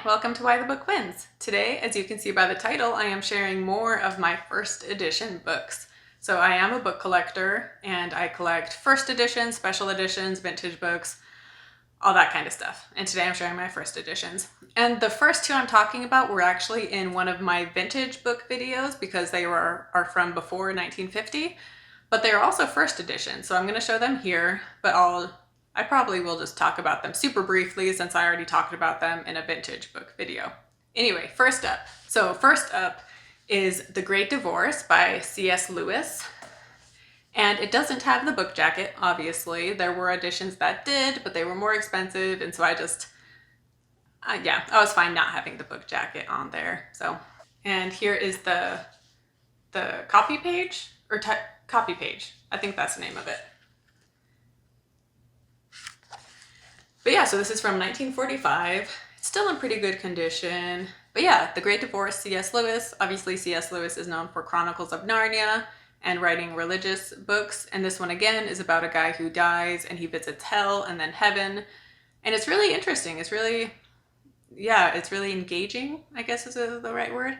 welcome to Why the Book Wins. Today, as you can see by the title, I am sharing more of my first edition books. So I am a book collector and I collect first editions, special editions, vintage books, all that kind of stuff. And today I'm sharing my first editions. And the first two I'm talking about were actually in one of my vintage book videos because they are from before 1950, but they are also first edition. So I'm going to show them here, but I probably will just talk about them super briefly since I already talked about them in a vintage book video. Anyway, first up. So first up is The Great Divorce by C.S. Lewis. And it doesn't have the book jacket, obviously. There were editions that did, but they were more expensive. And so I was fine not having the book jacket on there. And here is the copy page, copy page. I think that's the name of it. But yeah, so this is from 1945. It's still in pretty good condition. But yeah, The Great Divorce, C.S. Lewis. Obviously, C.S. Lewis is known for Chronicles of Narnia and writing religious books. And this one, again, is about a guy who dies and he visits hell and then heaven. And it's really interesting. It's really engaging, I guess is the right word.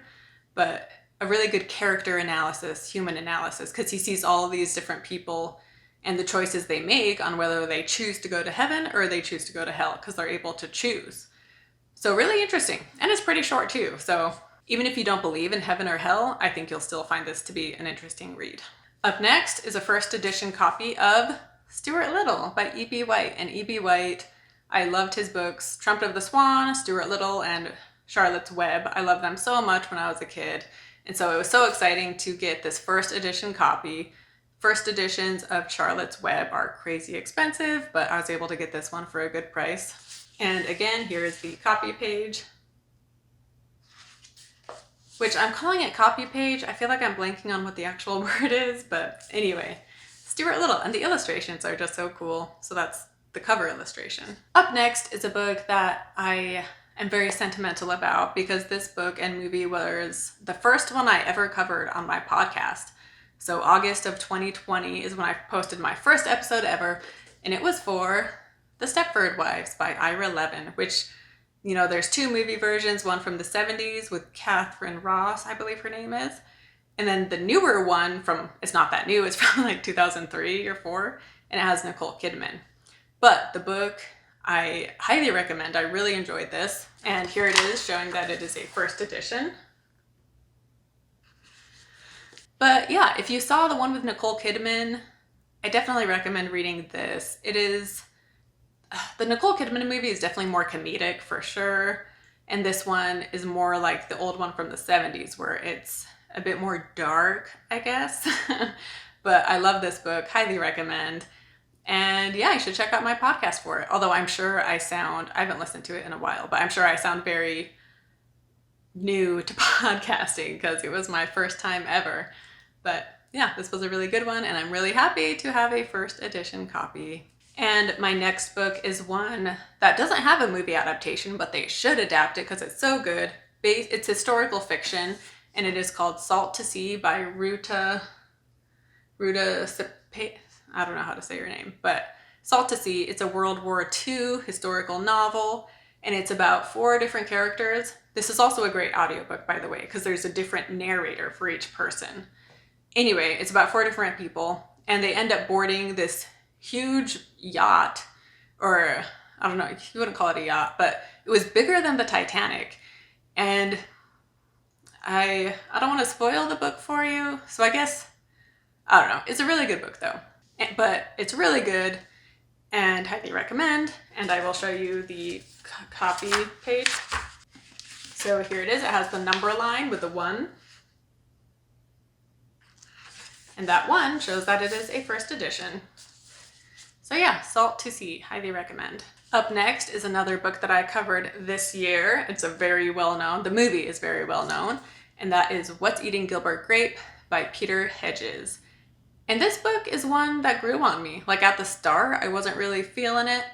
But a really good character analysis, human analysis, because he sees all of these different people and the choices they make on whether they choose to go to heaven or they choose to go to hell, because they're able to choose. So really interesting. And it's pretty short too. So even if you don't believe in heaven or hell, I think you'll still find this to be an interesting read. Up next is a first edition copy of Stuart Little by E.B. White. And E.B. White, I loved his books, Trumpet of the Swan, Stuart Little, and Charlotte's Web. I loved them so much when I was a kid. And so it was so exciting to get this first edition copy. First editions of Charlotte's Web are crazy expensive, but I was able to get this one for a good price. And again, here is the copy page, which I'm calling it copy page. I feel like I'm blanking on what the actual word is, but anyway, Stuart Little, and the illustrations are just so cool. So that's the cover illustration. Up next is a book that I am very sentimental about because this book and movie was the first one I ever covered on my podcast. So August of 2020 is when I posted my first episode ever, and it was for The Stepford Wives by Ira Levin, which, you know, there's two movie versions, one from the 70s with Catherine Ross, I believe her name is, and then the newer one it's not that new, it's from like 2003 or 4, and it has Nicole Kidman. But the book, I highly recommend. I really enjoyed this, and here it is showing that it is a first edition. But yeah, if you saw the one with Nicole Kidman, I definitely recommend reading this. The Nicole Kidman movie is definitely more comedic for sure. And this one is more like the old one from the 70s where it's a bit more dark, I guess. But I love this book, highly recommend. And yeah, you should check out my podcast for it. Although I'm sure I haven't listened to it in a while, but I'm sure I sound very new to podcasting because it was my first time ever. But yeah, this was a really good one, and I'm really happy to have a first edition copy. And my next book is one that doesn't have a movie adaptation, but they should adapt it because it's so good. It's historical fiction, and it is called Salt to Sea by Ruta I don't know how to say her name, but Salt to Sea. It's a World War II historical novel, and it's about 4 different characters. This is also a great audiobook, by the way, because there's a different narrator for each person. Anyway, it's about 4 different people, and they end up boarding this huge yacht, or I don't know, you wouldn't call it a yacht, but it was bigger than the Titanic. And I don't want to spoil the book for you, so I guess, I don't know. It's a really good book though, but it's really good and highly recommend. And I will show you the copy page. So here it is. It has the number line with the 1. And that 1 shows that it is a first edition. So yeah, Salt to Sea, highly recommend. Up next is another book that I covered this year. It's the movie is very well known, and that is What's Eating Gilbert Grape by Peter Hedges. And this book is one that grew on me. Like at the start, I wasn't really feeling it,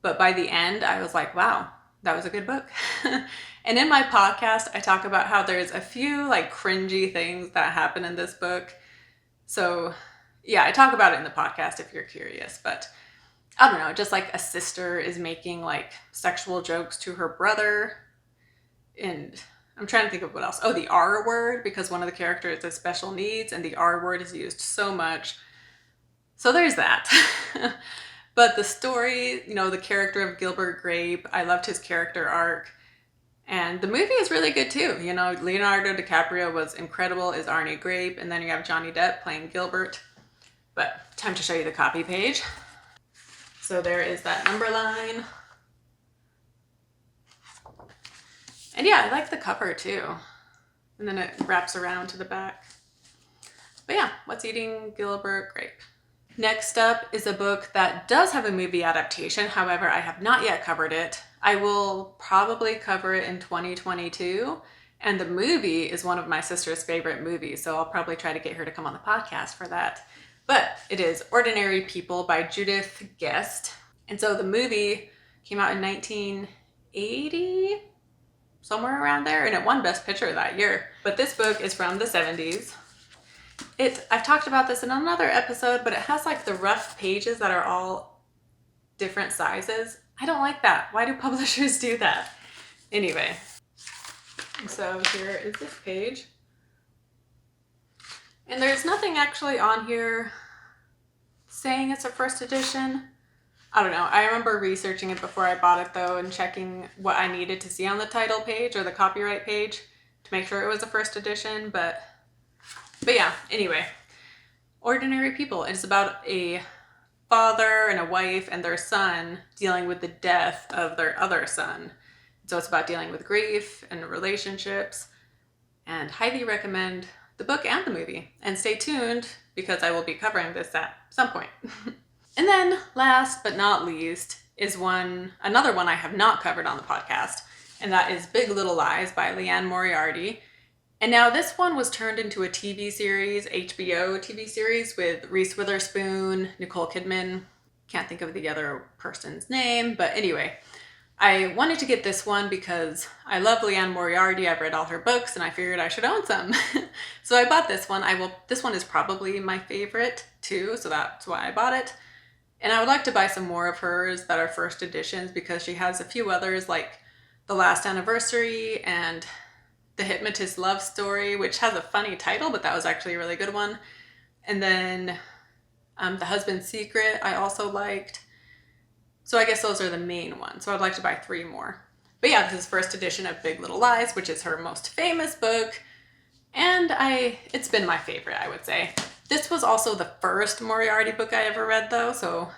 but by the end, I was like, wow, that was a good book. And in my podcast, I talk about how there's a few like cringy things that happen in this book. So yeah, I talk about it in the podcast if you're curious, but I don't know, just like a sister is making like sexual jokes to her brother And I'm trying to think of what else. Oh, the R word, because one of the characters has special needs and the R word is used so much. So there's that. But the story, the character of Gilbert Grape, I loved his character arc. And the movie is really good too. Leonardo DiCaprio was incredible as Arnie Grape, and then you have Johnny Depp playing Gilbert. But time to show you the copy page. So there is that number line. And yeah, I like the cover too. And then it wraps around to the back. But yeah, what's Eating Gilbert Grape? Next up is a book that does have a movie adaptation. However, I have not yet covered it. I will probably cover it in 2022. And the movie is one of my sister's favorite movies, so I'll probably try to get her to come on the podcast for that. But it is Ordinary People by Judith Guest. And so the movie came out in 1980, somewhere around there, and it won Best Picture that year. But this book is from the 70s. I've talked about this in another episode, but it has like the rough pages that are all different sizes. I don't like that. Why do publishers do that? Anyway, so here is this page. And there's nothing actually on here saying it's a first edition. I don't know. I remember researching it before I bought it though and checking what I needed to see on the title page or the copyright page to make sure it was a first edition, but yeah, anyway, Ordinary People. It's about a father and a wife and their son dealing with the death of their other son. So it's about dealing with grief and relationships, and highly recommend the book and the movie. And stay tuned because I will be covering this at some point. And then last but not least is another one I have not covered on the podcast, and that is Big Little Lies by Liane Moriarty. And now this one was turned into a TV series, HBO TV series with Reese Witherspoon, Nicole Kidman. Can't think of the other person's name, but anyway, I wanted to get this one because I love Liane Moriarty. I've read all her books and I figured I should own some. So I bought this one. This one is probably my favorite too, so that's why I bought it. And I would like to buy some more of hers that are first editions because she has a few others like The Last Anniversary and The Hypnotist Love Story, which has a funny title, but that was actually a really good one. And then The Husband's Secret I also liked. So I guess those are the main ones. So I'd like to buy 3 more. But yeah, this is first edition of Big Little Lies, which is her most famous book. And it's been my favorite, I would say. This was also the first Moriarty book I ever read though, so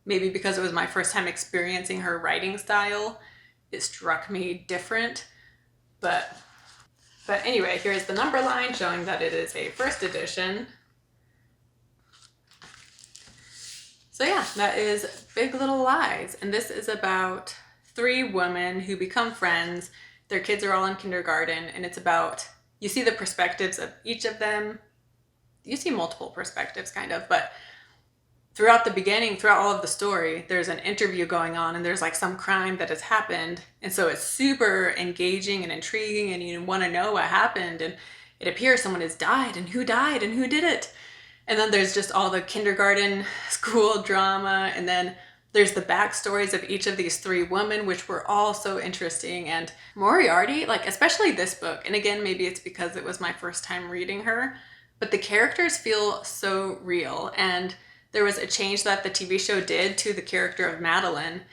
maybe because it was my first time experiencing her writing style, it struck me different. But anyway, here's the number line showing that it is a first edition. So yeah, that is Big Little Lies. And this is about 3 women who become friends. Their kids are all in kindergarten, and it's about, you see the perspectives of each of them. You see multiple perspectives kind of, but throughout all of the story, there's an interview going on and there's like some crime that has happened. And so it's super engaging and intriguing and you want to know what happened. And it appears someone has died and who did it. And then there's just all the kindergarten school drama. And then there's the backstories of each of these 3 women, which were all so interesting. And Moriarty, like especially this book, and again, maybe it's because it was my first time reading her, but the characters feel so real. And there was a change that the TV show did to the character of Madeline.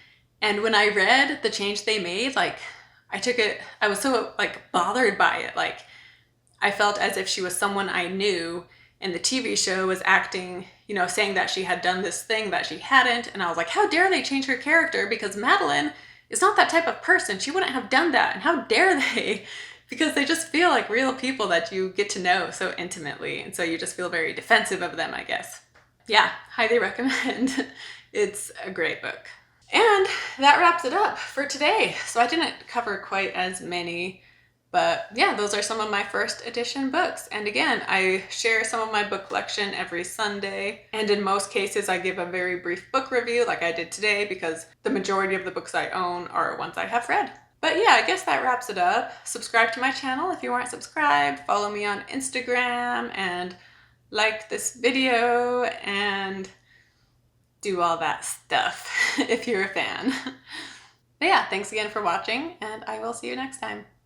And when I read the change they made, like I was so like bothered by it. Like I felt as if she was someone I knew, and the TV show was acting, saying that she had done this thing that she hadn't. And I was like, how dare they change her character? Because Madeline is not that type of person. She wouldn't have done that. And how dare they? Because they just feel like real people that you get to know so intimately. And so you just feel very defensive of them, I guess. Yeah, highly recommend. It's a great book. And that wraps it up for today. So I didn't cover quite as many, but yeah, those are some of my first edition books. And again, I share some of my book collection every Sunday. And in most cases, I give a very brief book review like I did today because the majority of the books I own are ones I have read. But yeah, I guess that wraps it up. Subscribe to my channel if you aren't subscribed. Follow me on Instagram and like this video and do all that stuff if you're a fan. But yeah, thanks again for watching and I will see you next time.